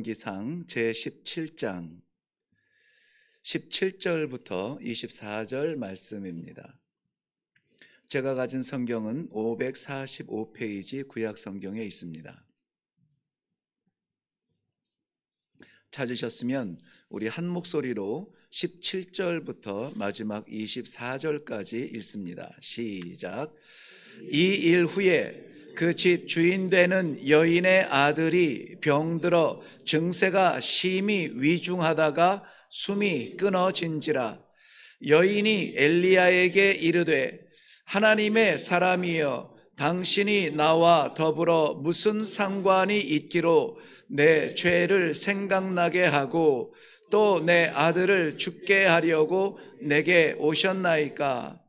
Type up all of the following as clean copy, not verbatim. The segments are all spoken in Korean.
기상 제17장 17절부터 24절 말씀입니다. 제가 가진 성경은 545페이지 구약 성경에 있습니다. 찾으셨으면 우리 한 목소리로 17절부터 마지막 24절까지 읽습니다. 시작. 이 일 후에 그 집 주인 되는 여인의 아들이 병들어 증세가 심히 위중하다가 숨이 끊어진지라. 여인이 엘리야에게 이르되 하나님의 사람이여, 당신이 나와 더불어 무슨 상관이 있기로 내 죄를 생각나게 하고 또 내 아들을 죽게 하려고 내게 오셨나이까?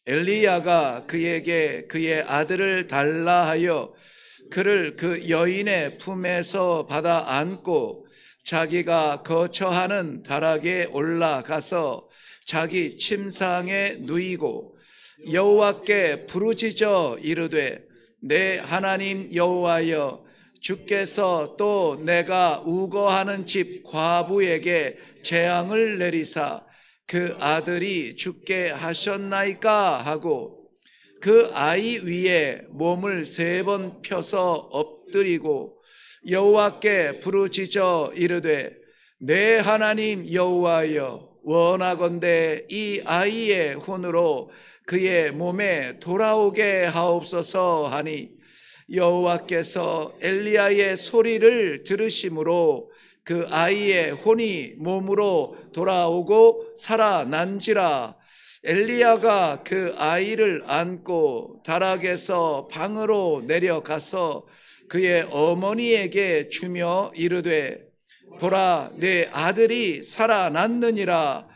엘리야가 그에게 그의 아들을 달라 하여 그를 그 여인의 품에서 받아 안고 자기가 거처하는 다락에 올라가서 자기 침상에 누이고 여호와께 부르짖어 이르되 내 하나님 여호와여, 주께서 또 내가 우거하는 집 과부에게 재앙을 내리사 그 아들이 죽게 하셨나이까 하고 그 아이 위에 몸을 3번 펴서 엎드리고 여호와께 부르짖어 이르되 내 하나님 여호와여, 원하건대 이 아이의 혼으로 그의 몸에 돌아오게 하옵소서 하니 여호와께서 엘리야의 소리를 들으심으로 그 아이의 혼이 몸으로 돌아오고 살아난지라. 엘리야가 그 아이를 안고 다락에서 방으로 내려가서 그의 어머니에게 주며 이르되 보라, 내 아들이 살아났느니라.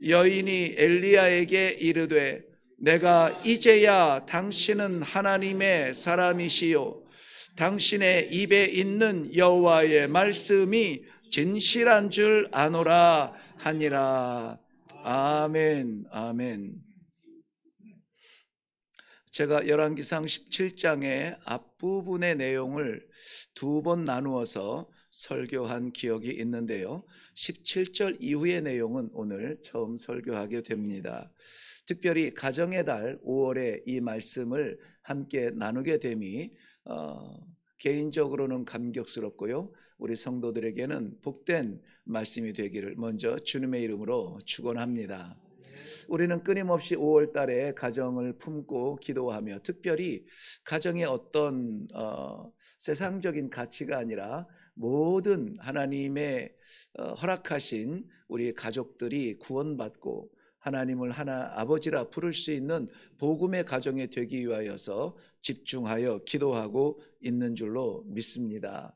여인이 엘리야에게 이르되 내가 이제야 당신은 하나님의 사람이시요 당신의 입에 있는 여호와의 말씀이 진실한 줄 아노라 하니라. 아멘. 아멘. 제가 열왕기상 17장의 앞부분의 내용을 2번 나누어서 설교한 기억이 있는데요, 17절 이후의 내용은 오늘 처음 설교하게 됩니다. 특별히 가정의 달 5월에 이 말씀을 함께 나누게 됨이 개인적으로는 감격스럽고요, 우리 성도들에게는 복된 말씀이 되기를 먼저 주님의 이름으로 축원합니다. 우리는 끊임없이 5월 달에 가정을 품고 기도하며 특별히 가정의 어떤 세상적인 가치가 아니라 모든 하나님의 허락하신 우리 가족들이 구원받고 하나님을 하나 아버지라 부를 수 있는 복음의 가정이 되기 위하여서 집중하여 기도하고 있는 줄로 믿습니다.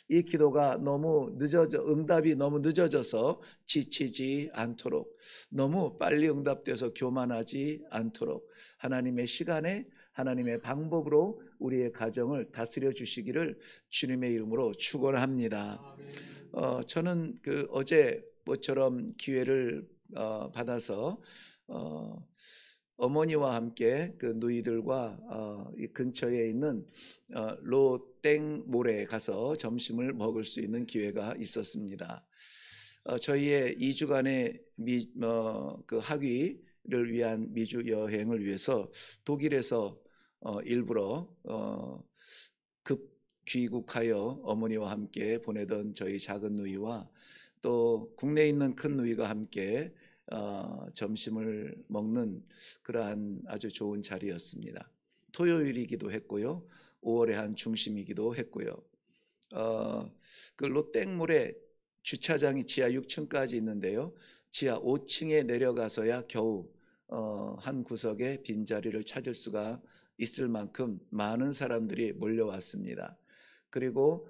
이 기도가 너무 응답이 너무 늦어져서 지치지 않도록, 너무 빨리 응답돼서 교만하지 않도록 하나님의 시간에 하나님의 방법으로 우리의 가정을 다스려 주시기를 주님의 이름으로 축원합니다. 저는 어제 모처럼 기회를 받아서 어머니와 함께 그 누이들과 이 근처에 있는 로땡몰에 가서 점심을 먹을 수 있는 기회가 있었습니다. 저희의 2주간의 그 학위를 위한 미주 여행을 위해서 독일에서 일부러 급귀국하여 어머니와 함께 보내던 저희 작은 누이와 또 국내에 있는 큰 누이가 함께 점심을 먹는 그러한 아주 좋은 자리였습니다. 토요일이기도 했고요, 5월의 한 중심이기도 했고요. 그 롯땡몰에 주차장이 지하 6층까지 있는데요, 지하 5층에 내려가서야 겨우 한 구석에 빈자리를 찾을 수가 있을 만큼 많은 사람들이 몰려왔습니다. 그리고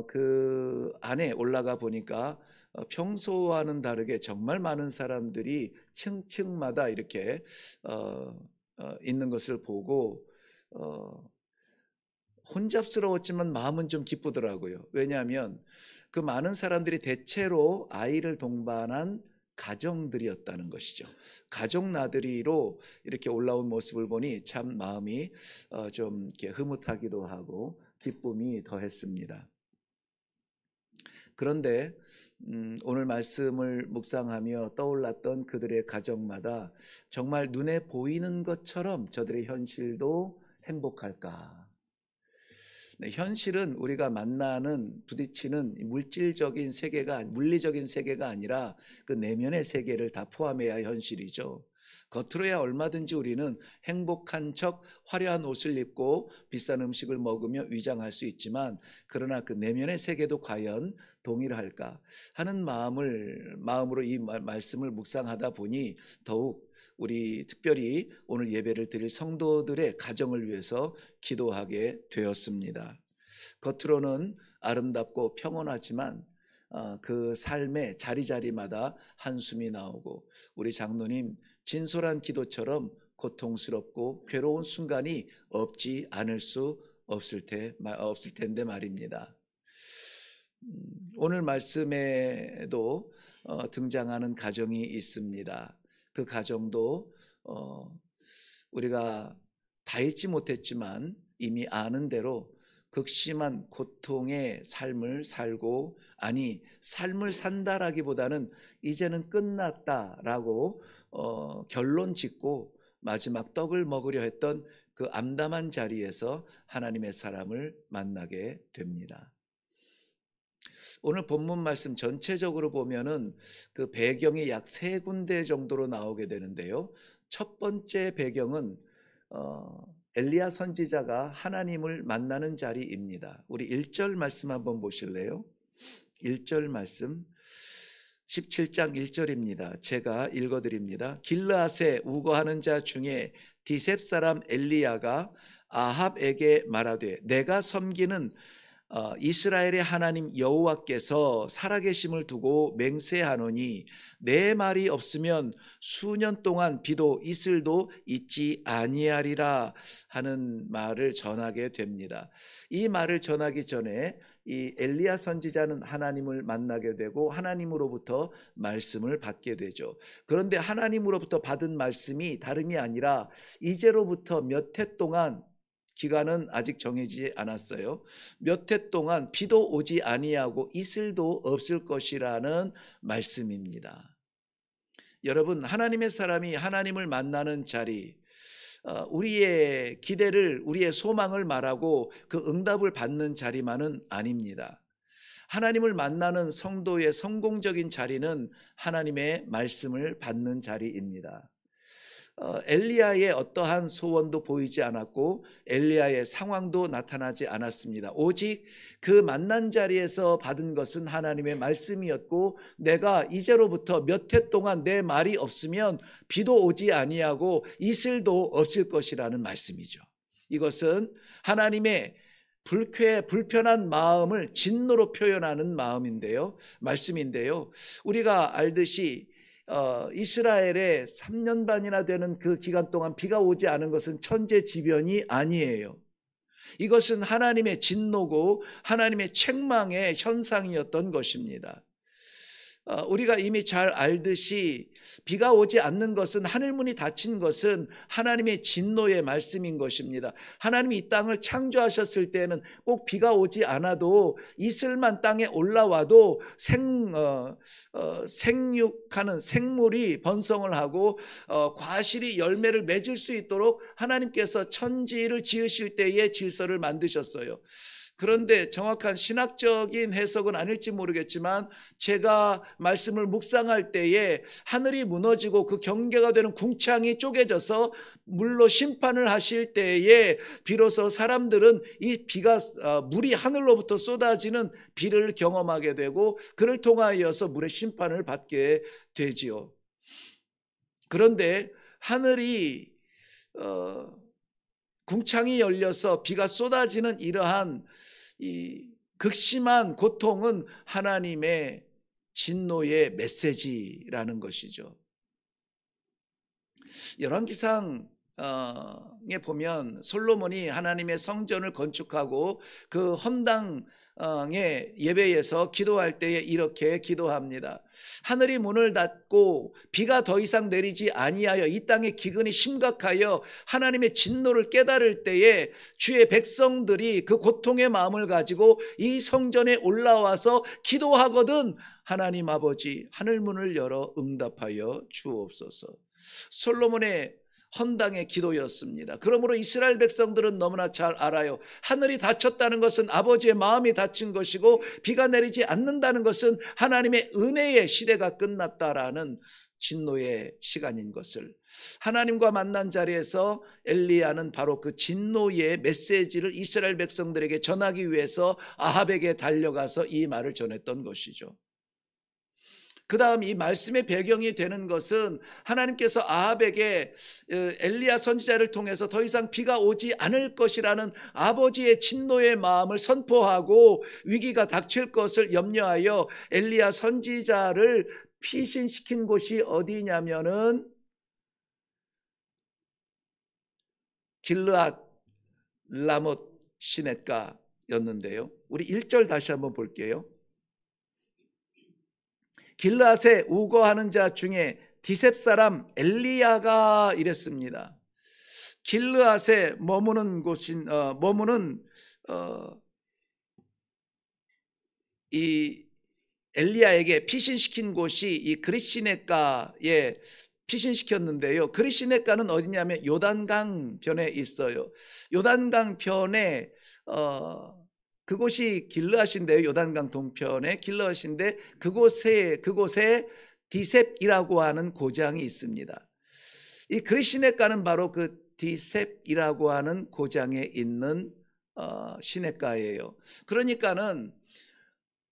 그 안에 올라가 보니까 평소와는 다르게 정말 많은 사람들이 층층마다 이렇게 있는 것을 보고 혼잡스러웠지만 마음은 좀 기쁘더라고요. 왜냐하면 그 많은 사람들이 대체로 아이를 동반한 가정들이었다는 것이죠. 가족 나들이로 이렇게 올라온 모습을 보니 참 마음이 좀 이렇게 흐뭇하기도 하고 기쁨이 더했습니다. 그런데 오늘 말씀을 묵상하며 떠올랐던 그들의 가정마다 정말 눈에 보이는 것처럼 저들의 현실도 행복할까? 네, 현실은 우리가 만나는 부딪히는 물질적인 세계가 물리적인 세계가 아니라 그 내면의 세계를 다 포함해야 현실이죠. 겉으로야 얼마든지 우리는 행복한 척 화려한 옷을 입고 비싼 음식을 먹으며 위장할 수 있지만 그러나 그 내면의 세계도 과연 동일할까 하는 마음으로 이 말씀을 묵상하다 보니 더욱 우리 특별히 오늘 예배를 드릴 성도들의 가정을 위해서 기도하게 되었습니다. 겉으로는 아름답고 평온하지만 그 삶의 자리자리마다 한숨이 나오고 우리 장로님 진솔한 기도처럼 고통스럽고 괴로운 순간이 없지 않을 수 없을 텐데 말입니다. 오늘 말씀에도 등장하는 가정이 있습니다. 그 가정도 우리가 다 읽지 못했지만 이미 아는 대로 극심한 고통의 삶을 살고, 아니 삶을 산다라기보다는 이제는 끝났다라고 결론 짓고 마지막 떡을 먹으려 했던 그 암담한 자리에서 하나님의 사람을 만나게 됩니다. 오늘 본문 말씀 전체적으로 보면은 그 배경이 약 3군데 정도로 나오게 되는데요. 첫 번째 배경은 엘리야 선지자가 하나님을 만나는 자리입니다. 우리 1절 말씀 한번 보실래요? 1절 말씀 17장 1절입니다. 제가 읽어드립니다. 길르앗에 우거하는 자 중에 디셉 사람 엘리야가 아합에게 말하되 내가 섬기는 이스라엘의 하나님 여호와께서 살아계심을 두고 맹세하노니 내 말이 없으면 수년 동안 비도 이슬도 있지 아니하리라 하는 말을 전하게 됩니다. 이 말을 전하기 전에 이 엘리야 선지자는 하나님을 만나게 되고 하나님으로부터 말씀을 받게 되죠. 그런데 하나님으로부터 받은 말씀이 다름이 아니라 이제로부터 몇 해 동안, 기간은 아직 정해지지 않았어요, 몇 해 동안 비도 오지 아니하고 이슬도 없을 것이라는 말씀입니다. 여러분, 하나님의 사람이 하나님을 만나는 자리, 우리의 기대를, 우리의 소망을 말하고 그 응답을 받는 자리만은 아닙니다. 하나님을 만나는 성도의 성공적인 자리는 하나님의 말씀을 받는 자리입니다. 엘리야의 어떠한 소원도 보이지 않았고 엘리야의 상황도 나타나지 않았습니다. 오직 그 만난 자리에서 받은 것은 하나님의 말씀이었고, 내가 이제로부터 몇 해 동안 내 말이 없으면 비도 오지 아니하고 이슬도 없을 것이라는 말씀이죠. 이것은 하나님의 불편한 마음을 진노로 표현하는 말씀인데요. 우리가 알듯이 이스라엘에 3년 반이나 되는 그 기간 동안 비가 오지 않은 것은 천재지변이 아니에요. 이것은 하나님의 진노고 하나님의 책망의 현상이었던 것입니다. 우리가 이미 잘 알듯이 비가 오지 않는 것은, 하늘문이 닫힌 것은 하나님의 진노의 말씀인 것입니다. 하나님이 이 땅을 창조하셨을 때는 꼭 비가 오지 않아도 이슬만 땅에 올라와도 생육하는 생물이 번성을 하고 과실이 열매를 맺을 수 있도록 하나님께서 천지를 지으실 때의 질서를 만드셨어요. 그런데 정확한 신학적인 해석은 아닐지 모르겠지만 제가 말씀을 묵상할 때에 하늘이 무너지고 그 경계가 되는 궁창이 쪼개져서 물로 심판을 하실 때에 비로소 사람들은 이 물이 하늘로부터 쏟아지는 비를 경험하게 되고 그를 통하여서 물의 심판을 받게 되지요. 그런데 하늘이 궁창이 열려서 비가 쏟아지는 이러한 이 극심한 고통은 하나님의 진노의 메시지라는 것이죠. 열왕기상 에 보면 솔로몬이 하나님의 성전을 건축하고 그 헌당의 예배에서 기도할 때에 이렇게 기도합니다. 하늘이 문을 닫고 비가 더 이상 내리지 아니하여 이 땅의 기근이 심각하여 하나님의 진노를 깨달을 때에 주의 백성들이 그 고통의 마음을 가지고 이 성전에 올라와서 기도하거든 하나님 아버지 하늘 문을 열어 응답하여 주옵소서. 솔로몬의 헌당의 기도였습니다. 그러므로 이스라엘 백성들은 너무나 잘 알아요. 하늘이 닫혔다는 것은 아버지의 마음이 닫힌 것이고 비가 내리지 않는다는 것은 하나님의 은혜의 시대가 끝났다라는 진노의 시간인 것을. 하나님과 만난 자리에서 엘리야는 바로 그 진노의 메시지를 이스라엘 백성들에게 전하기 위해서 아합에게 달려가서 이 말을 전했던 것이죠. 그 다음 이 말씀의 배경이 되는 것은 하나님께서 아합에게 엘리야 선지자를 통해서 더 이상 비가 오지 않을 것이라는 아버지의 진노의 마음을 선포하고 위기가 닥칠 것을 염려하여 엘리야 선지자를 피신시킨 곳이 어디냐면은 길르앗 라못 시냇가였는데요. 우리 1절 다시 한번 볼게요. 길르앗에 우거하는 자 중에 디셉 사람 엘리야가 이랬습니다. 길르앗에 머무는 곳인 이 엘리야에게 피신시킨 곳이 이 그릿시냇가에 피신시켰는데요. 그릿시냇가는 어디냐면 요단강 편에 있어요. 요단강 편에 그곳이 길르앗인데요. 요단강 동편에 길르앗인데 그곳에 디셉이라고 하는 고장이 있습니다. 이 그릿시냇가는 바로 그 디셉이라고 하는 고장에 있는 시냇가예요. 그러니까는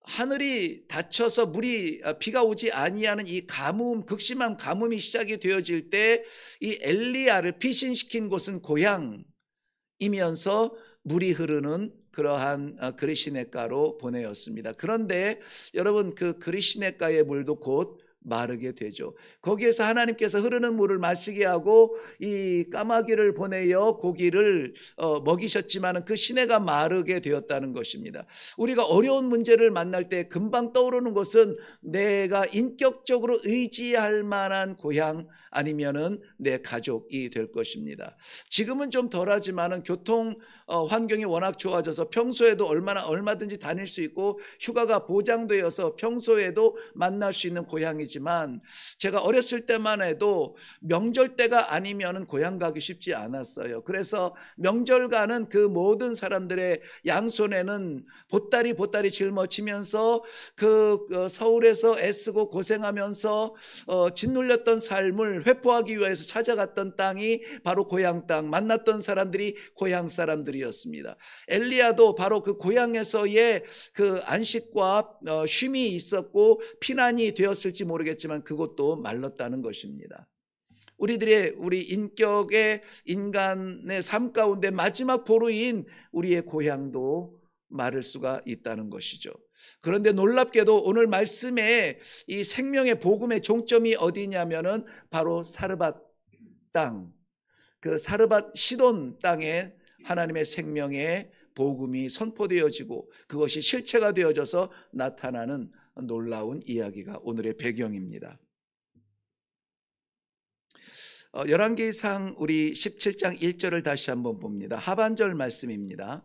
하늘이 닫혀서 비가 오지 아니하는 이 가뭄, 극심한 가뭄이 시작이 되어질 때 이 엘리야를 피신시킨 곳은 고향이면서 물이 흐르는 그러한 그릿시냇가로 보내었습니다. 그런데 여러분 그 그릿시냇가의 물도 곧 마르게 되죠. 거기에서 하나님께서 흐르는 물을 마시게 하고 이 까마귀를 보내어 고기를 먹이셨지만 그 시내가 마르게 되었다는 것입니다. 우리가 어려운 문제를 만날 때 금방 떠오르는 것은 내가 인격적으로 의지할 만한 고향 아니면은 내 가족이 될 것입니다. 지금은 좀 덜하지만은 교통 환경이 워낙 좋아져서 평소에도 얼마든지 다닐 수 있고 휴가가 보장되어서 평소에도 만날 수 있는 고향이지만 제가 어렸을 때만 해도 명절 때가 아니면은 고향 가기 쉽지 않았어요. 그래서 명절가는 그 모든 사람들의 양손에는 보따리 짊어지면서 그 서울에서 애쓰고 고생하면서 짓눌렸던 삶을 회복하기 위해서 찾아갔던 땅이 바로 고향 땅, 만났던 사람들이 고향 사람들이었습니다. 엘리야도 바로 그 고향에서의 그 안식과 쉼이 있었고 피난이 되었을지 모르겠지만 그것도 말랐다는 것입니다. 우리 인격의 인간의 삶 가운데 마지막 보루인 우리의 고향도 마를 수가 있다는 것이죠. 그런데 놀랍게도 오늘 말씀에 이 생명의 복음의 종점이 어디냐면은 바로 사르밧 땅, 그 사르밧 시돈 땅에 하나님의 생명의 복음이 선포되어지고 그것이 실체가 되어져서 나타나는 놀라운 이야기가 오늘의 배경입니다. 열왕기상 우리 17장 1절을 다시 한번 봅니다. 하반절 말씀입니다.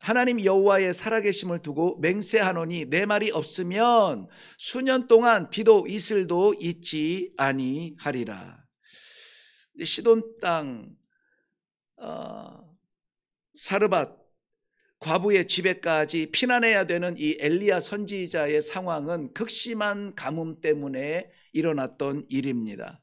하나님 여호와의 살아계심을 두고 맹세하노니 내 말이 없으면 수년 동안 비도 이슬도 있지 아니하리라. 시돈 땅 사르밧 과부의 집에까지 피난해야 되는 이 엘리야 선지자의 상황은 극심한 가뭄 때문에 일어났던 일입니다.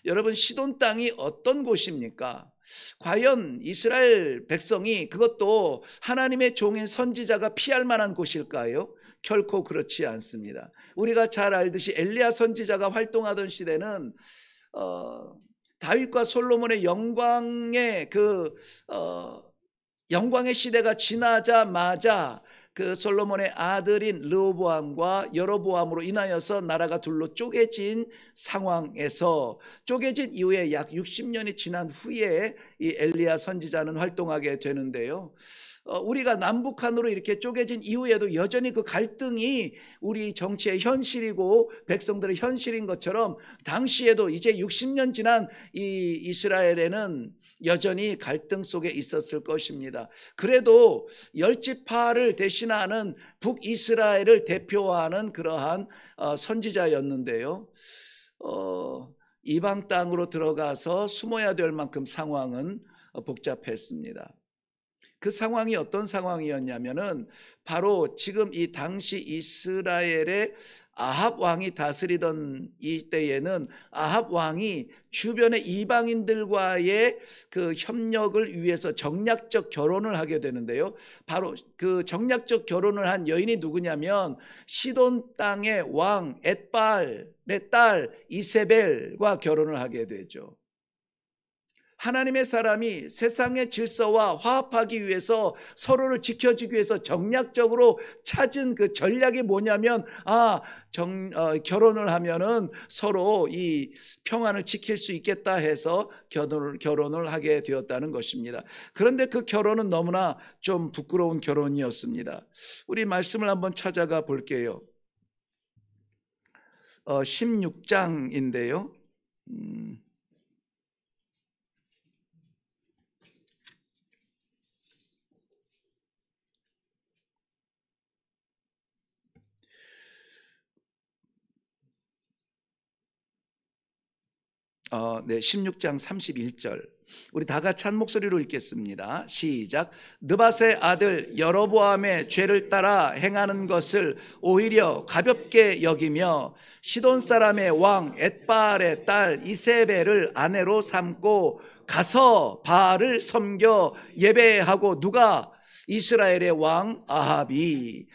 여러분 시돈 땅이 어떤 곳입니까? 과연 이스라엘 백성이 그것도 하나님의 종인 선지자가 피할 만한 곳일까요? 결코 그렇지 않습니다. 우리가 잘 알듯이 엘리야 선지자가 활동하던 시대는 다윗과 솔로몬의 영광의 시대가 지나자마자 그 솔로몬의 아들인 르호보암과 여로보암으로 인하여서 나라가 둘로 쪼개진 상황에서, 쪼개진 이후에 약 60년이 지난 후에 이 엘리야 선지자는 활동하게 되는데요. 우리가 남북한으로 이렇게 쪼개진 이후에도 여전히 그 갈등이 우리 정치의 현실이고 백성들의 현실인 것처럼, 당시에도 이제 60년 지난 이 이스라엘에는 여전히 갈등 속에 있었을 것입니다. 그래도 열지파를 대신하는 북이스라엘을 대표하는 그러한 선지자였는데요. 이방 땅으로 들어가서 숨어야 될 만큼 상황은 복잡했습니다. 그 상황이 어떤 상황이었냐면은 바로 지금 이 당시 이스라엘의 아합 왕이 다스리던 이때에는 아합 왕이 주변의 이방인들과의 그 협력을 위해서 정략적 결혼을 하게 되는데요. 바로 그 정략적 결혼을 한 여인이 누구냐면 시돈 땅의 왕 엣발의 딸 이세벨과 결혼을 하게 되죠. 하나님의 사람이 세상의 질서와 화합하기 위해서, 서로를 지켜주기 위해서 정략적으로 찾은 그 전략이 뭐냐면, 결혼을 하면은 서로 이 평안을 지킬 수 있겠다 해서 결혼을 하게 되었다는 것입니다. 그런데 그 결혼은 너무나 좀 부끄러운 결혼이었습니다. 우리 말씀을 한번 찾아가 볼게요. 16장인데요. 네, 16장 31절. 우리 다 같이 한 목소리로 읽겠습니다. 시작. 느밧의 아들 여로보암의 죄를 따라 행하는 것을 오히려 가볍게 여기며 시돈 사람의 왕 엣발의 딸 이세벨을 아내로 삼고 가서 바알을 섬겨 예배하고, 누가? 이스라엘의 왕 아합이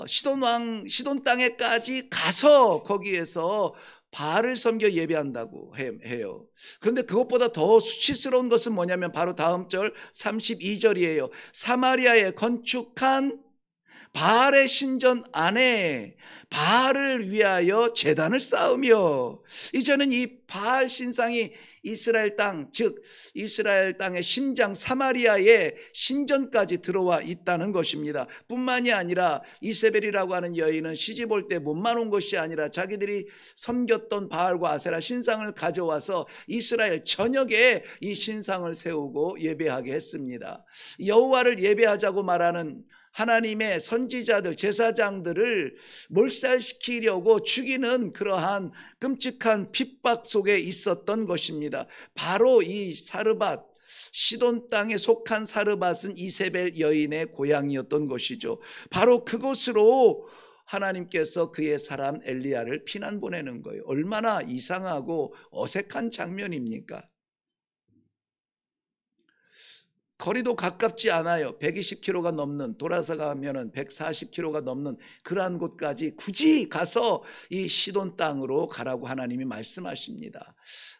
시돈 땅에까지 가서 거기에서 바알을 섬겨 예배한다고 해요. 그런데 그것보다 더 수치스러운 것은 뭐냐면 바로 다음 절 32절이에요. 사마리아에 건축한 바알의 신전 안에 바알을 위하여 제단을 쌓으며, 이제는 이 바알 신상이 이스라엘 땅, 즉 이스라엘 땅의 심장 사마리아의 신전까지 들어와 있다는 것입니다. 뿐만이 아니라 이세벨이라고 하는 여인은 시집 올 때 몸만 온 것이 아니라 자기들이 섬겼던 바알과 아세라 신상을 가져와서 이스라엘 전역에 이 신상을 세우고 예배하게 했습니다. 여호와를 예배하자고 말하는 하나님의 선지자들, 제사장들을 몰살시키려고 죽이는 그러한 끔찍한 핍박 속에 있었던 것입니다. 바로 이 사르밧, 시돈 땅에 속한 사르밧은 이세벨 여인의 고향이었던 것이죠. 바로 그곳으로 하나님께서 그의 사람 엘리야를 피난 보내는 거예요. 얼마나 이상하고 어색한 장면입니까? 거리도 가깝지 않아요. 120km가 넘는, 돌아서 가면은 140km가 넘는 그러한 곳까지 굳이 가서 이 시돈 땅으로 가라고 하나님이 말씀하십니다.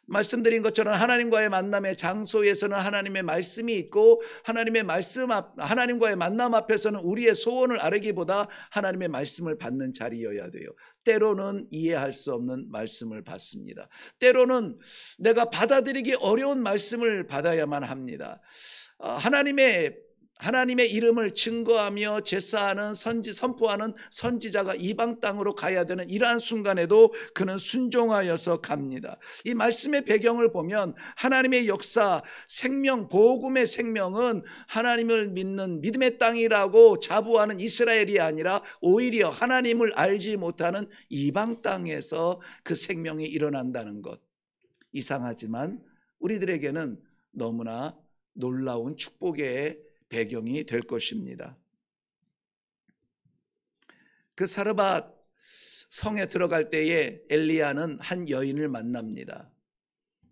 말씀드린 것처럼 하나님과의 만남의 장소에서는 하나님의 말씀이 있고, 하나님과의 만남 앞에서는 우리의 소원을 아뢰기보다 하나님의 말씀을 받는 자리여야 돼요. 때로는 이해할 수 없는 말씀을 받습니다. 때로는 내가 받아들이기 어려운 말씀을 받아야만 합니다. 하나님의 이름을 증거하며 제사하는 선포하는 선지자가 이방 땅으로 가야 되는 이러한 순간에도 그는 순종하여서 갑니다. 이 말씀의 배경을 보면 하나님의 역사, 생명, 복음의 생명은 하나님을 믿는 믿음의 땅이라고 자부하는 이스라엘이 아니라 오히려 하나님을 알지 못하는 이방 땅에서 그 생명이 일어난다는 것. 이상하지만 우리들에게는 너무나 놀라운 축복의 배경이 될 것입니다. 그 사르밧 성에 들어갈 때에 엘리야는 한 여인을 만납니다.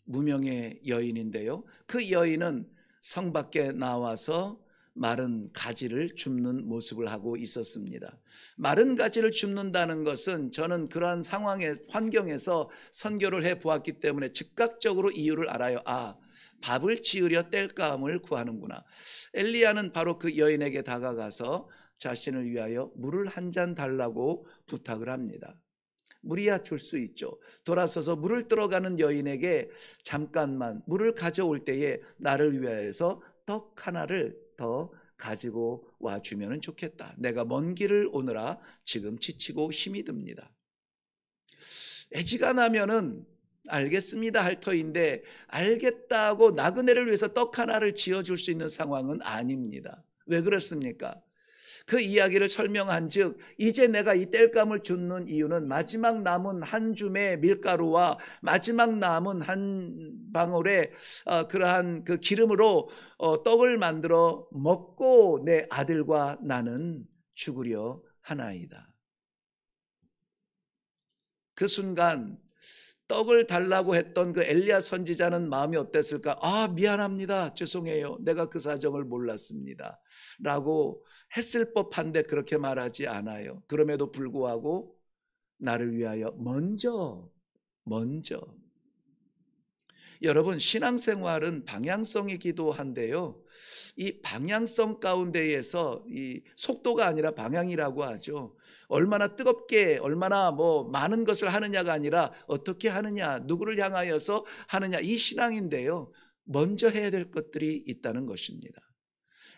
무명의 여인인데요. 그 여인은 성 밖에 나와서 마른 가지를 줍는 모습을 하고 있었습니다. 마른 가지를 줍는다는 것은 저는 그러한 상황의 환경에서 선교를 해보았기 때문에 즉각적으로 이유를 알아요. 밥을 지으려 땔감을 구하는구나. 엘리야는 바로 그 여인에게 다가가서 자신을 위하여 물을 한 잔 달라고 부탁을 합니다. 물이야 줄 수 있죠. 돌아서서 물을 들어가는 여인에게 잠깐만 물을 가져올 때에 나를 위하여서 떡 하나를 더 가지고 와주면 좋겠다. 내가 먼 길을 오느라 지금 지치고 힘이 듭니다. 애지간하면은 알겠습니다 할 터인데 알겠다고 나그네를 위해서 떡 하나를 지어줄 수 있는 상황은 아닙니다. 왜 그렇습니까? 그 이야기를 설명한 즉 이제 내가 이 땔감을 줍는 이유는 마지막 남은 한 줌의 밀가루와 마지막 남은 한 방울의 그러한 그 기름으로 떡을 만들어 먹고 내 아들과 나는 죽으려 하나이다. 그 순간 떡을 달라고 했던 그 엘리야 선지자는 마음이 어땠을까? 미안합니다. 죄송해요. 내가 그 사정을 몰랐습니다. 라고 했을 법한데 그렇게 말하지 않아요. 그럼에도 불구하고 나를 위하여 먼저 여러분 신앙생활은 방향성이기도 한데요. 이 방향성 가운데에서 이 속도가 아니라 방향이라고 하죠. 얼마나 뜨겁게 얼마나 많은 것을 하느냐가 아니라 어떻게 하느냐, 누구를 향하여서 하느냐 이 신앙인데요. 먼저 해야 될 것들이 있다는 것입니다.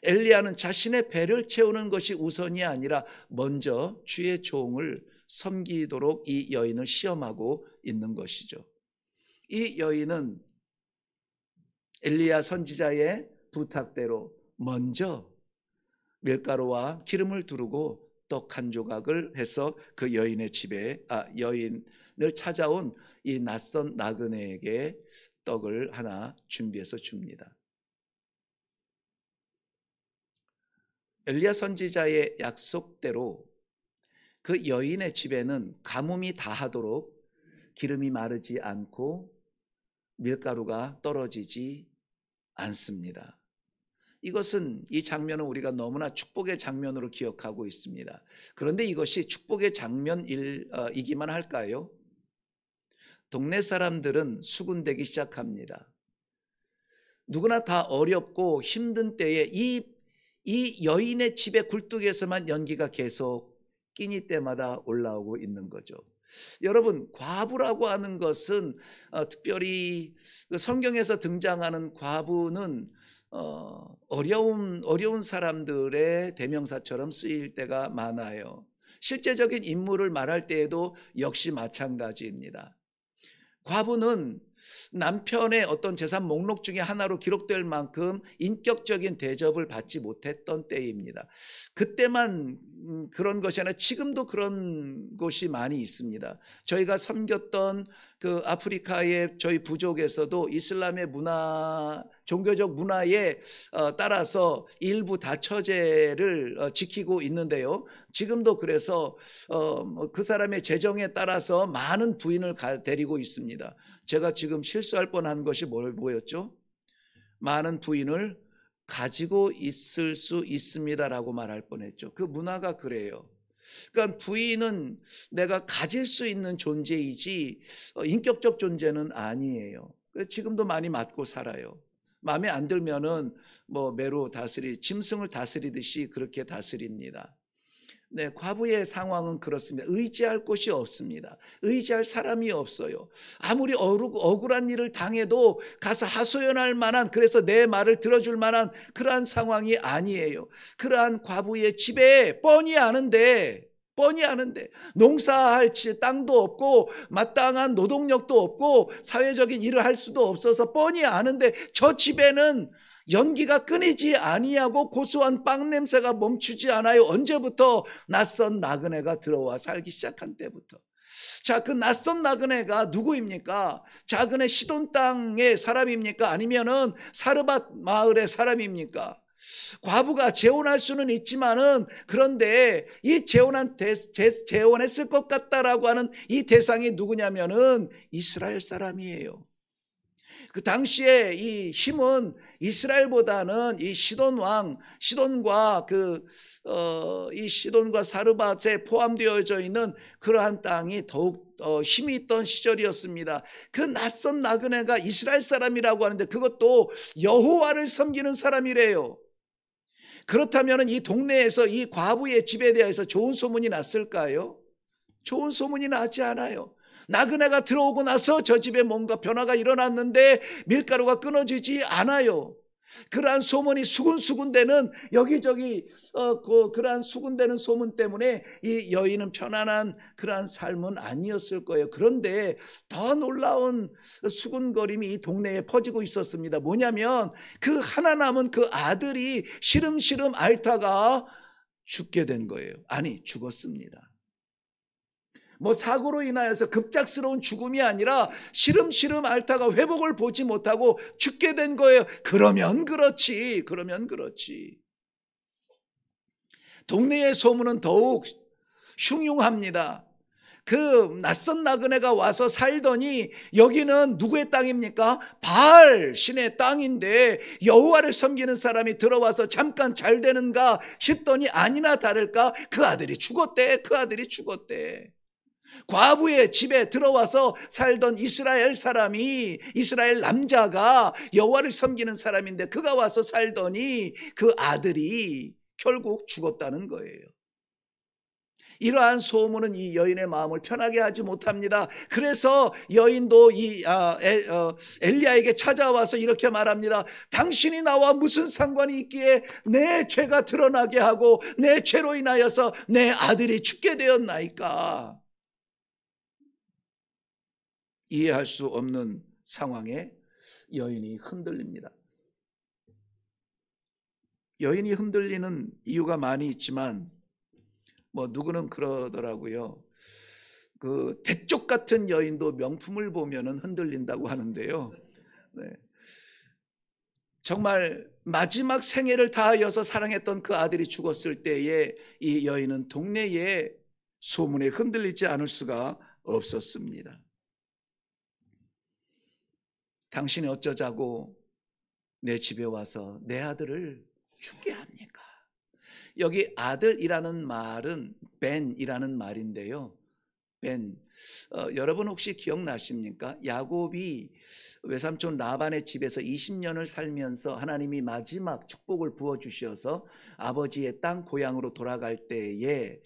엘리야는 자신의 배를 채우는 것이 우선이 아니라 먼저 주의 종을 섬기도록 이 여인을 시험하고 있는 것이죠. 이 여인은 엘리야 선지자의 부탁대로 먼저 밀가루와 기름을 두르고 떡 한 조각을 해서 그 여인의 집에 여인을 찾아온 이 낯선 나그네에게 떡을 하나 준비해서 줍니다. 엘리야 선지자의 약속대로 그 여인의 집에는 가뭄이 다하도록 기름이 마르지 않고 밀가루가 떨어지지 않습니다. 이것은 이 장면은 우리가 너무나 축복의 장면으로 기억하고 있습니다. 그런데 이것이 축복의 장면이기만 할까요? 동네 사람들은 수군대기 시작합니다. 누구나 다 어렵고 힘든 때에 이 여인의 집의 굴뚝에서만 연기가 계속 끼니 때마다 올라오고 있는 거죠. 여러분 과부라고 하는 것은 특별히 성경에서 등장하는 과부는 어려운 사람들의 대명사처럼 쓰일 때가 많아요. 실제적인 인물을 말할 때에도 역시 마찬가지입니다. 과부는 남편의 어떤 재산 목록 중에 하나로 기록될 만큼 인격적인 대접을 받지 못했던 때입니다. 그때만 그런 것이 아니라 지금도 그런 곳이 많이 있습니다. 저희가 섬겼던 그 아프리카의 저희 부족에서도 이슬람의 종교적 문화에 따라서 일부 다처제를 지키고 있는데요. 지금도 그래서 그 사람의 재정에 따라서 많은 부인을 데리고 있습니다. 제가 지금 실수할 뻔한 것이 뭐였죠? 많은 부인을 가지고 있을 수 있습니다라고 말할 뻔했죠. 그 문화가 그래요. 그러니까 부인은 내가 가질 수 있는 존재이지 인격적 존재는 아니에요. 지금도 많이 맞고 살아요. 마음에 안 들면은 매로 짐승을 다스리듯이 그렇게 다스립니다. 네, 과부의 상황은 그렇습니다. 의지할 곳이 없습니다. 의지할 사람이 없어요. 아무리 억울한 일을 당해도 가서 하소연할 만한, 그래서 내 말을 들어줄 만한 그러한 상황이 아니에요. 그러한 과부의 집에 뻔히 아는데 농사할 땅도 없고 마땅한 노동력도 없고 사회적인 일을 할 수도 없어서 뻔히 아는데 저 집에는 연기가 끊이지 아니하고 고소한 빵 냄새가 멈추지 않아요. 언제부터? 낯선 나그네가 들어와 살기 시작한 때부터. 자, 그 낯선 나그네가 누구입니까? 작은의 시돈 땅의 사람입니까? 아니면은 사르밧 마을의 사람입니까? 과부가 재혼할 수는 있지만은 그런데 이 재혼했을 것 같다라고 하는 이 대상이 누구냐면은 이스라엘 사람이에요. 그 당시에 이 힘은 이스라엘보다는 이 시돈과 이 시돈과 사르밧에 포함되어져 있는 그러한 땅이 더욱 힘이 있던 시절이었습니다. 그 낯선 나그네가 이스라엘 사람이라고 하는데 그것도 여호와를 섬기는 사람이래요. 그렇다면 이 동네에서 이 과부의 집에 대해서 좋은 소문이 났을까요? 좋은 소문이 나지 않아요. 나그네가 들어오고 나서 저 집에 뭔가 변화가 일어났는데 밀가루가 끊어지지 않아요. 그러한 소문이 수군수군대는 여기저기 그러한 수군대는 소문 때문에 이 여인은 편안한 그러한 삶은 아니었을 거예요. 그런데 더 놀라운 수군거림이 이 동네에 퍼지고 있었습니다. 뭐냐면 그 하나 남은 그 아들이 시름시름 앓다가 죽게 된 거예요. 아니, 죽었습니다. 뭐 사고로 인하여서 급작스러운 죽음이 아니라 시름시름 앓다가 회복을 보지 못하고 죽게 된 거예요. 그러면 그렇지. 동네의 소문은 더욱 흉흉합니다. 그 낯선 나그네가 와서 살더니 여기는 누구의 땅입니까? 바알 신의 땅인데 여호와를 섬기는 사람이 들어와서 잠깐 잘 되는가 싶더니 아니나 다를까 그 아들이 죽었대. 과부의 집에 들어와서 살던 이스라엘 사람이, 이스라엘 남자가 여호와를 섬기는 사람인데 그가 와서 살더니 그 아들이 결국 죽었다는 거예요. 이러한 소문은 이 여인의 마음을 편하게 하지 못합니다. 그래서 여인도 엘리야에게 찾아와서 이렇게 말합니다. 당신이 나와 무슨 상관이 있기에 내 죄가 드러나게 하고 내 죄로 인하여서 내 아들이 죽게 되었나이까. 이해할 수 없는 상황에 여인이 흔들립니다. 여인이 흔들리는 이유가 많이 있지만 뭐 누구는 그러더라고요. 그 대쪽 같은 여인도 명품을 보면은 흔들린다고 하는데요. 네. 정말 마지막 생애를 다하여서 사랑했던 그 아들이 죽었을 때에 이 여인은 동네의 소문에 흔들리지 않을 수가 없었습니다. 당신이 어쩌자고 내 집에 와서 내 아들을 죽게 합니까? 여기 아들이라는 말은 벤이라는 말인데요. 벤. 여러분 혹시 기억나십니까? 야곱이 외삼촌 라반의 집에서 20년을 살면서 하나님이 마지막 축복을 부어주셔서 아버지의 땅 고향으로 돌아갈 때에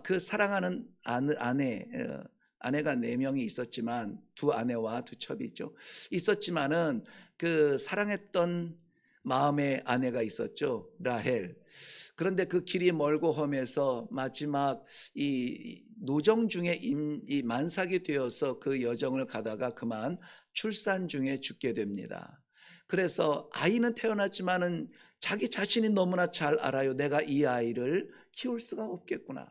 그 사랑하는 아내가 4명이 있었지만 2 아내와 2 첩이 있었지만은 그 사랑했던 마음의 아내가 있었죠. 라헬. 그런데 그 길이 멀고 험해서 마지막 이 노정 중에 이 만삭이 되어서 그 여정을 가다가 그만 출산 중에 죽게 됩니다. 그래서 아이는 태어났지만은 자기 자신이 너무나 잘 알아요. 내가 이 아이를 키울 수가 없겠구나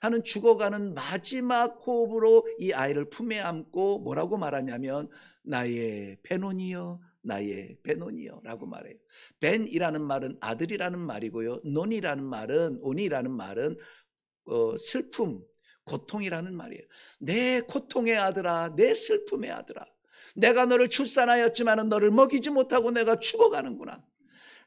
하는 죽어가는 마지막 호흡으로 이 아이를 품에 안고 뭐라고 말하냐면 나의 베논이여 나의 베논이여 라고 말해요. 벤이라는 말은 아들이라는 말이고요. 온이라는 말은 슬픔, 고통이라는 말이에요. 내 고통의 아들아, 내 슬픔의 아들아, 내가 너를 출산하였지만 너를 먹이지 못하고 내가 죽어가는구나.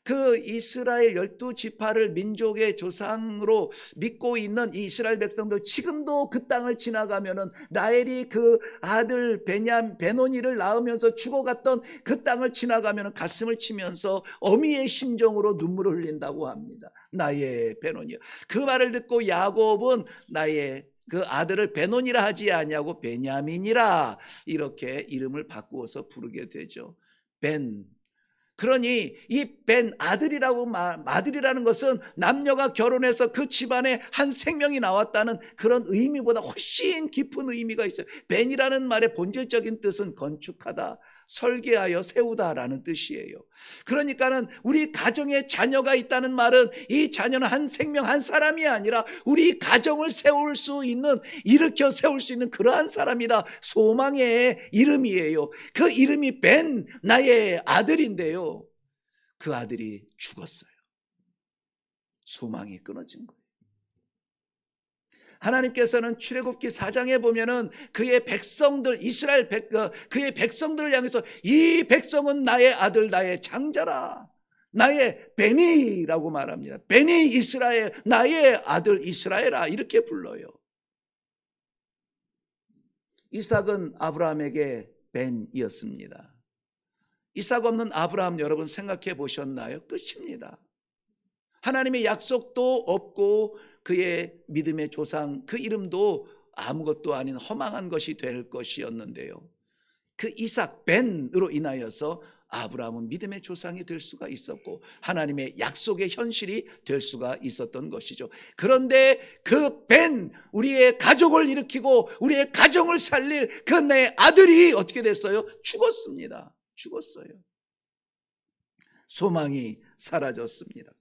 그 이스라엘 12지파를 민족의 조상으로 믿고 있는 이 이스라엘 백성들 지금도 그 땅을 지나가면은 라헬이 그 아들 베노니를 낳으면서 죽어갔던 그 땅을 지나가면은 가슴을 치면서 어미의 심정으로 눈물을 흘린다고 합니다. 나의 베노니야. 그 말을 듣고 야곱은 나의 그 아들을 베논이라 하지 아니하고 베냐민이라 이렇게 이름을 바꾸어서 부르게 되죠. 벤. 그러니 이 벤 아들이라는 것은 남녀가 결혼해서 그 집안에 한 생명이 나왔다는 그런 의미보다 훨씬 깊은 의미가 있어요. 벤이라는 말의 본질적인 뜻은 건축하다, 설계하여 세우다라는 뜻이에요. 그러니까는 우리 가정에 자녀가 있다는 말은 이 자녀는 한 생명 한 사람이 아니라 우리 가정을 일으켜 세울 수 있는 그러한 사람이다. 소망의 이름이에요. 그 이름이 벤, 나의 아들인데요. 그 아들이 죽었어요. 소망이 끊어진 거예요. 하나님께서는 출애굽기 4장에 보면은 그의 백성들 그의 백성들을 향해서 이 백성은 나의 아들 나의 장자라, 나의 베니라고 말합니다. 베니 이스라엘, 나의 아들 이스라엘아 이렇게 불러요. 이삭은 아브라함에게 벤이었습니다. 이삭 없는 아브라함 여러분 생각해 보셨나요? 끝입니다. 하나님의 약속도 없고 그의 믿음의 조상 그 이름도 아무것도 아닌 허망한 것이 될 것이었는데요. 그 이삭 벤으로 인하여서 아브라함은 믿음의 조상이 될 수가 있었고 하나님의 약속의 현실이 될 수가 있었던 것이죠. 그런데 그 벤, 우리의 가족을 일으키고 우리의 가정을 살릴 그 내 아들이 어떻게 됐어요? 죽었습니다. 죽었어요. 소망이 사라졌습니다.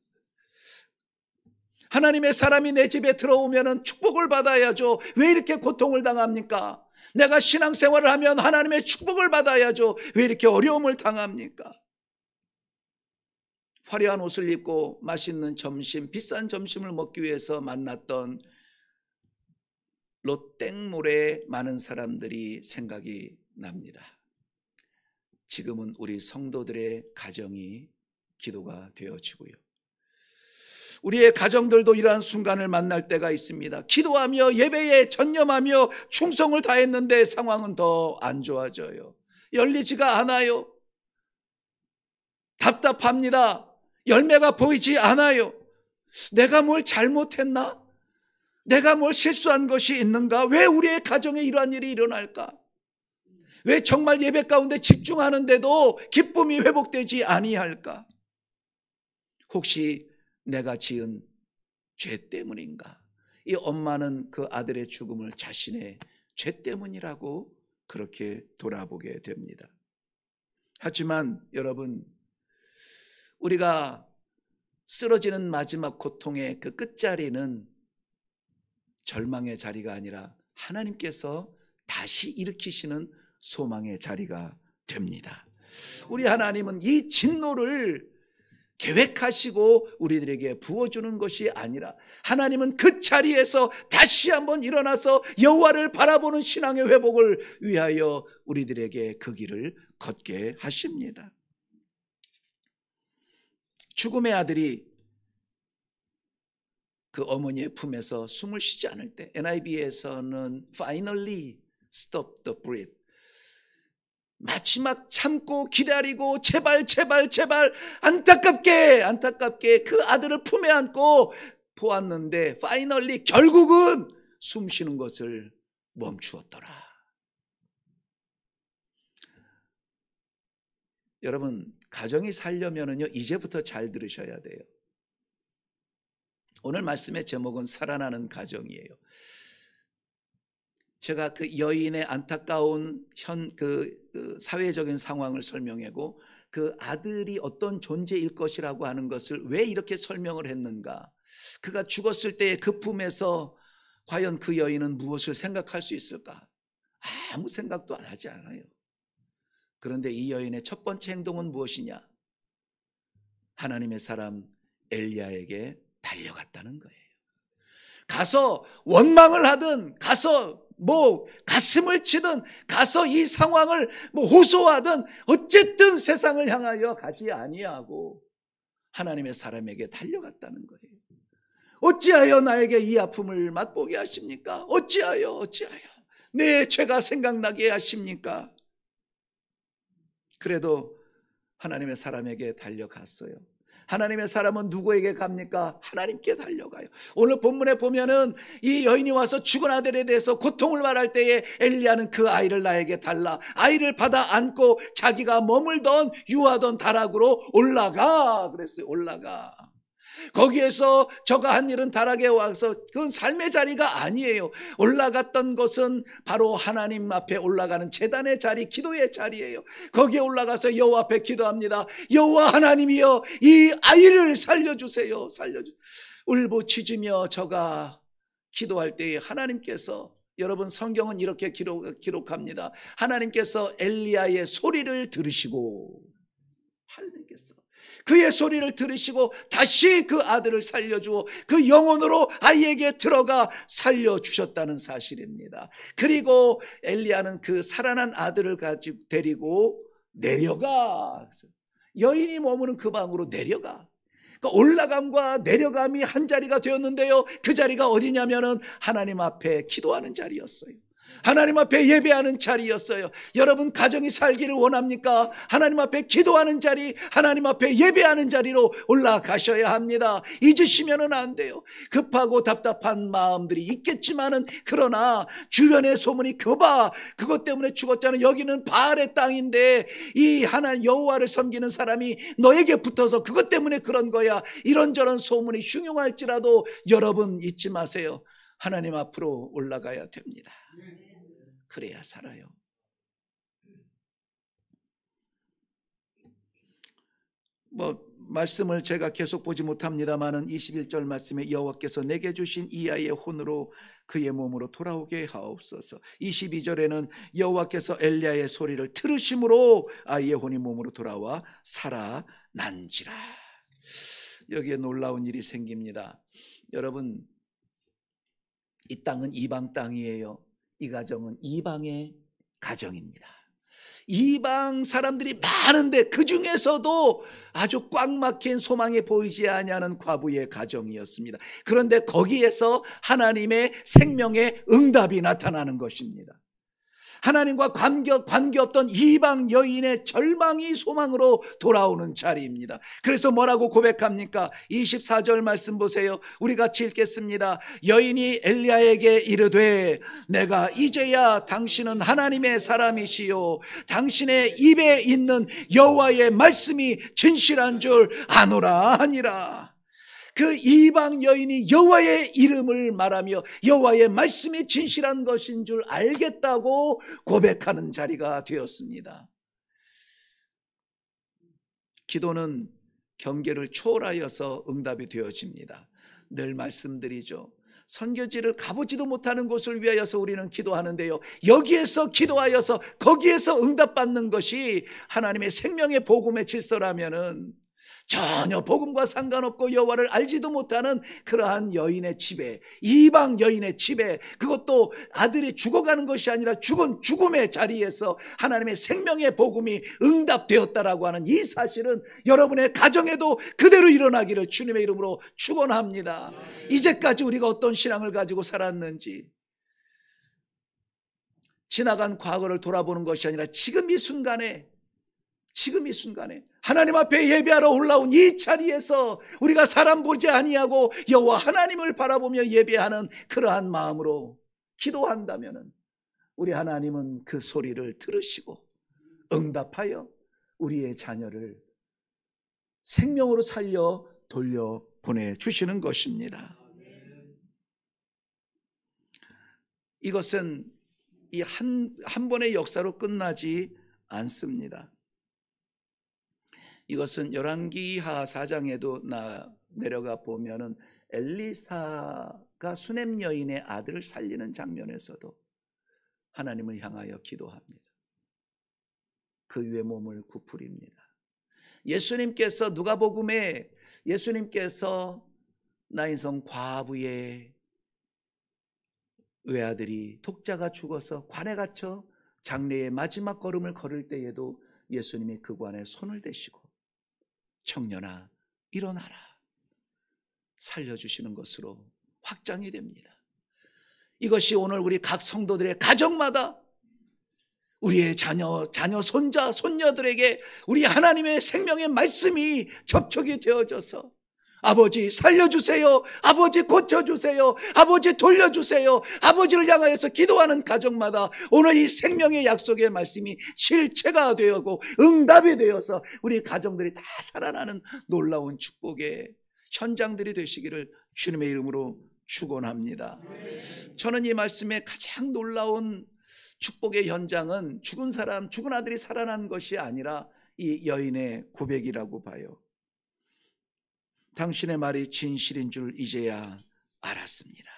하나님의 사람이 내 집에 들어오면 축복을 받아야죠. 왜 이렇게 고통을 당합니까? 내가 신앙생활을 하면 하나님의 축복을 받아야죠. 왜 이렇게 어려움을 당합니까? 화려한 옷을 입고 맛있는 점심, 비싼 점심을 먹기 위해서 만났던 롯땡몰에 많은 사람들이 생각이 납니다. 지금은 우리 성도들의 가정이 기도가 되어지고요. 우리의 가정들도 이러한 순간을 만날 때가 있습니다. 기도하며 예배에 전념하며 충성을 다했는데 상황은 더 안 좋아져요. 열리지가 않아요. 답답합니다. 열매가 보이지 않아요. 내가 뭘 잘못했나? 내가 뭘 실수한 것이 있는가? 왜 우리의 가정에 이러한 일이 일어날까? 왜 정말 예배 가운데 집중하는데도 기쁨이 회복되지 아니할까? 혹시 내가 지은 죄 때문인가? 이 엄마는 그 아들의 죽음을 자신의 죄 때문이라고 그렇게 돌아보게 됩니다. 하지만 여러분, 우리가 쓰러지는 마지막 고통의 그 끝자리는 절망의 자리가 아니라 하나님께서 다시 일으키시는 소망의 자리가 됩니다. 우리 하나님은 이 진노를 계획하시고 우리들에게 부어주는 것이 아니라 하나님은 그 자리에서 다시 한번 일어나서 여호와를 바라보는 신앙의 회복을 위하여 우리들에게 그 길을 걷게 하십니다. 죽음의 아들이 그 어머니의 품에서 숨을 쉬지 않을 때, NIV에서는 finally stop the breath, 마지막 참고 기다리고 제발 안타깝게 그 아들을 품에 안고 보았는데 파이널리 결국은 숨 쉬는 것을 멈추었더라. 여러분, 가정이 살려면은요, 이제부터 잘 들으셔야 돼요. 오늘 말씀의 제목은 살아나는 가정이에요. 제가 그 여인의 안타까운 그 사회적인 상황을 설명하고 그 아들이 어떤 존재일 것이라고 하는 것을 왜 이렇게 설명을 했는가? 그가 죽었을 때의 그 품에서 과연 그 여인은 무엇을 생각할 수 있을까? 아무 생각도 안 하지 않아요. 그런데 이 여인의 첫 번째 행동은 무엇이냐? 하나님의 사람 엘리야에게 달려갔다는 거예요. 가서 원망을 하든, 가서 가슴을 치든, 가서 이 상황을 호소하든, 어쨌든 세상을 향하여 가지 아니하고 하나님의 사람에게 달려갔다는 거예요. 어찌하여 나에게 이 아픔을 맛보게 하십니까? 어찌하여 내 죄가 생각나게 하십니까? 그래도 하나님의 사람에게 달려갔어요. 하나님의 사람은 누구에게 갑니까? 하나님께 달려가요. 오늘 본문에 보면은 이 여인이 와서 죽은 아들에 대해서 고통을 말할 때에 엘리야는 그 아이를 나에게 달라, 아이를 받아 안고 자기가 머물던 유하던 다락으로 올라가 그랬어요. 올라가. 거기에서 저가 한 일은 다락에 와서 그건 삶의 자리가 아니에요. 올라갔던 것은 바로 하나님 앞에 올라가는 제단의 자리, 기도의 자리예요. 거기에 올라가서 여호와 앞에 기도합니다. 여호와 하나님이여, 이 아이를 살려주세요. 울부짖으며 저가 기도할 때에 하나님께서, 여러분 성경은 이렇게 기록합니다. 하나님께서 엘리야의 소리를 들으시고, 하나님께서 그의 소리를 들으시고 다시 그 아들을 살려주어 그 영혼으로 아이에게 들어가 살려주셨다는 사실입니다. 그리고 엘리야는 그 살아난 아들을 가지고 데리고 내려가, 여인이 머무는 그 방으로 내려가. 그러니까 올라감과 내려감이 한 자리가 되었는데요, 그 자리가 어디냐면은 하나님 앞에 기도하는 자리였어요. 하나님 앞에 예배하는 자리였어요. 여러분 가정이 살기를 원합니까? 하나님 앞에 기도하는 자리, 하나님 앞에 예배하는 자리로 올라가셔야 합니다. 잊으시면 안 돼요. 급하고 답답한 마음들이 있겠지만은, 그러나 주변의 소문이 거봐, 그것 때문에 죽었잖아. 여기는 바알의 땅인데 이 하나님 여호와를 섬기는 사람이 너에게 붙어서 그것 때문에 그런 거야. 이런저런 소문이 흉흉할지라도 여러분 잊지 마세요. 하나님 앞으로 올라가야 됩니다. 그래야 살아요. 말씀을 제가 계속 보지 못합니다만은 21절 말씀에 여호와께서 내게 주신 이 아이의 혼으로 그의 몸으로 돌아오게 하옵소서. 22절에는 여호와께서 엘리야의 소리를 들으심으로 아이의 혼이 몸으로 돌아와 살아난지라. 여기에 놀라운 일이 생깁니다. 여러분, 이 땅은 이방 땅이에요. 이 가정은 이방의 가정입니다. 이방 사람들이 많은데 그 중에서도 아주 꽉 막힌 소망에 보이지 아니하는 과부의 가정이었습니다. 그런데 거기에서 하나님의 생명의 응답이 나타나는 것입니다. 하나님과 관계없던 이방 여인의 절망이 소망으로 돌아오는 자리입니다. 그래서 뭐라고 고백합니까? 24절 말씀 보세요. 우리 같이 읽겠습니다. 여인이 엘리야에게 이르되 내가 이제야 당신은 하나님의 사람이시요 당신의 입에 있는 여호와의 말씀이 진실한 줄 아노라 하니라. 그 이방 여인이 여호와의 이름을 말하며 여호와의 말씀이 진실한 것인 줄 알겠다고 고백하는 자리가 되었습니다. 기도는 경계를 초월하여서 응답이 되어집니다. 늘 말씀드리죠. 선교지를 가보지도 못하는 곳을 위하여서 우리는 기도하는데요, 여기에서 기도하여서 거기에서 응답받는 것이 하나님의 생명의 복음의 질서라면은 전혀 복음과 상관없고 여호와를 알지도 못하는 그러한 여인의 집에, 이방 여인의 집에, 그것도 아들이 죽어가는 것이 아니라 죽은 죽음의 자리에서 하나님의 생명의 복음이 응답되었다라고 하는 이 사실은 여러분의 가정에도 그대로 일어나기를 주님의 이름으로 축원합니다. 이제까지 우리가 어떤 신앙을 가지고 살았는지, 지나간 과거를 돌아보는 것이 아니라 지금 이 순간에 하나님 앞에 예배하러 올라온 이 자리에서 우리가 사람 보지 아니하고 여호와 하나님을 바라보며 예배하는 그러한 마음으로 기도한다면 우리 하나님은 그 소리를 들으시고 응답하여 우리의 자녀를 생명으로 살려 돌려보내주시는 것입니다. 이것은 이 한 번의 역사로 끝나지 않습니다. 이것은 열왕기하 4장에도 내려가 보면은 엘리사가 수넴 여인의 아들을 살리는 장면에서도 하나님을 향하여 기도합니다. 그 위에 몸을 굽으립니다. 예수님께서 누가복음에 예수님께서 나인성 과부의 외아들이 독자가 죽어서 관에 갇혀 장례의 마지막 걸음을 걸을 때에도 예수님이 그 관에 손을 대시고 청년아 일어나라 살려주시는 것으로 확장이 됩니다. 이것이 오늘 우리 각 성도들의 가정마다 우리의 자녀, 손자, 손녀들에게 우리 하나님의 생명의 말씀이 접촉이 되어져서 아버지 살려주세요, 아버지 고쳐주세요, 아버지 돌려주세요, 아버지를 향하여서 기도하는 가정마다 오늘 이 생명의 약속의 말씀이 실체가 되고 응답이 되어서 우리 가정들이 다 살아나는 놀라운 축복의 현장들이 되시기를 주님의 이름으로 축원합니다. 저는 이 말씀의 가장 놀라운 축복의 현장은 죽은 아들이 살아난 것이 아니라 이 여인의 고백이라고 봐요. 당신의 말이 진실인 줄 이제야 알았습니다.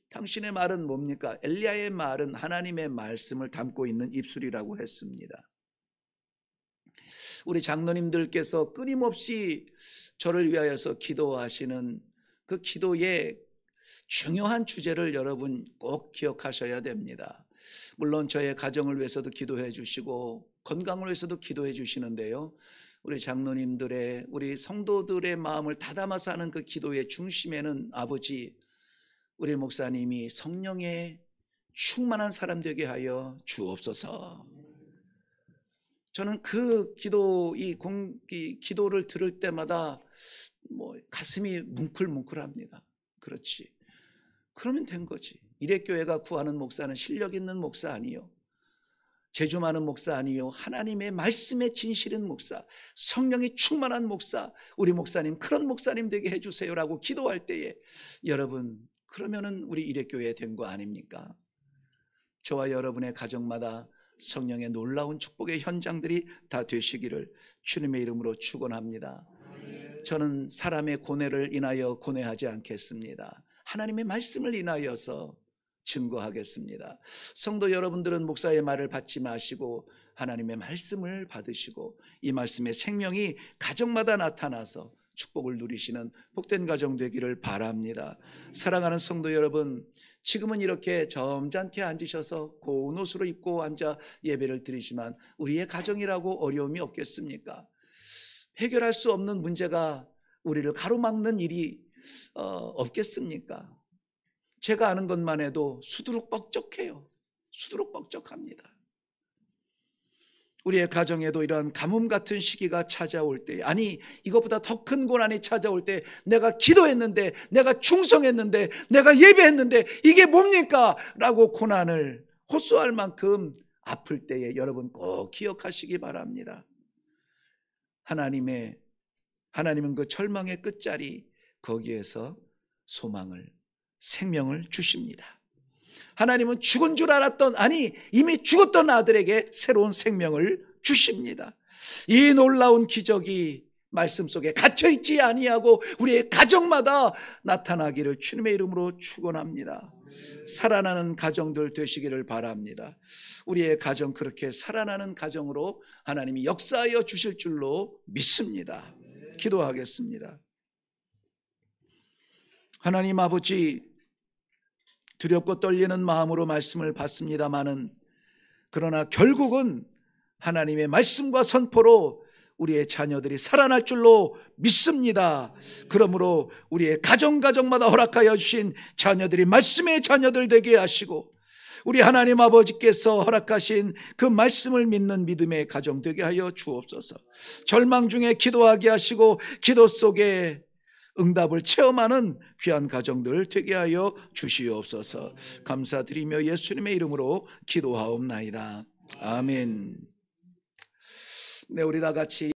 당신의 말은 뭡니까? 엘리야의 말은 하나님의 말씀을 담고 있는 입술이라고 했습니다. 우리 장로님들께서 끊임없이 저를 위하여서 기도하시는 그 기도의 중요한 주제를 여러분 꼭 기억하셔야 됩니다. 물론 저의 가정을 위해서도 기도해 주시고 건강을 위해서도 기도해 주시는데요, 우리 장로님들의, 우리 성도들의 마음을 다담아서 하는 그 기도의 중심에는 아버지, 우리 목사님이 성령의 충만한 사람 되게 하여 주옵소서. 저는 그 기도를 들을 때마다 가슴이 뭉클뭉클합니다. 그렇지. 그러면 된 거지. 이레교회가 구하는 목사는 실력 있는 목사 아니요, 재주 많은 목사 아니요, 하나님의 말씀에 진실인 목사, 성령이 충만한 목사, 우리 목사님 그런 목사님 되게 해주세요라고 기도할 때에 여러분, 그러면은 우리 이레교회 된 거 아닙니까? 저와 여러분의 가정마다 성령의 놀라운 축복의 현장들이 다 되시기를 주님의 이름으로 축원합니다. 저는 사람의 고뇌를 인하여 고뇌하지 않겠습니다. 하나님의 말씀을 인하여서 증거하겠습니다. 성도 여러분들은 목사의 말을 받지 마시고 하나님의 말씀을 받으시고 이 말씀의 생명이 가정마다 나타나서 축복을 누리시는 복된 가정 되기를 바랍니다. 사랑하는 성도 여러분, 지금은 이렇게 점잖게 앉으셔서 고운 옷으로 입고 앉아 예배를 드리지만 우리의 가정이라고 어려움이 없겠습니까? 해결할 수 없는 문제가 우리를 가로막는 일이 없겠습니까? 제가 아는 것만 해도 수두룩 뻑적해요. 수두룩 뻑적합니다. 우리의 가정에도 이러한 가뭄 같은 시기가 찾아올 때, 아니 이것보다 더 큰 고난이 찾아올 때, 내가 기도했는데, 내가 충성했는데, 내가 예배했는데 이게 뭡니까? 라고 고난을 호소할 만큼 아플 때에 여러분 꼭 기억하시기 바랍니다. 하나님은 그 절망의 끝자리, 거기에서 소망을, 생명을 주십니다. 하나님은 죽은 줄 알았던, 아니 이미 죽었던 아들에게 새로운 생명을 주십니다. 이 놀라운 기적이 말씀 속에 갇혀있지 아니하고 우리의 가정마다 나타나기를 주님의 이름으로 축원합니다. 살아나는 가정들 되시기를 바랍니다. 우리의 가정, 그렇게 살아나는 가정으로 하나님이 역사하여 주실 줄로 믿습니다. 기도하겠습니다. 하나님 아버지, 두렵고 떨리는 마음으로 말씀을 받습니다마는, 그러나 결국은 하나님의 말씀과 선포로 우리의 자녀들이 살아날 줄로 믿습니다. 그러므로 우리의 가정마다 허락하여 주신 자녀들이 말씀의 자녀들 되게 하시고, 우리 하나님 아버지께서 허락하신 그 말씀을 믿는 믿음의 가정 되게 하여 주옵소서. 절망 중에 기도하게 하시고 기도 속에 응답을 체험하는 귀한 가정들 되게 하여 주시옵소서. 감사드리며 예수님의 이름으로 기도하옵나이다. 아멘. 네, 우리 다 같이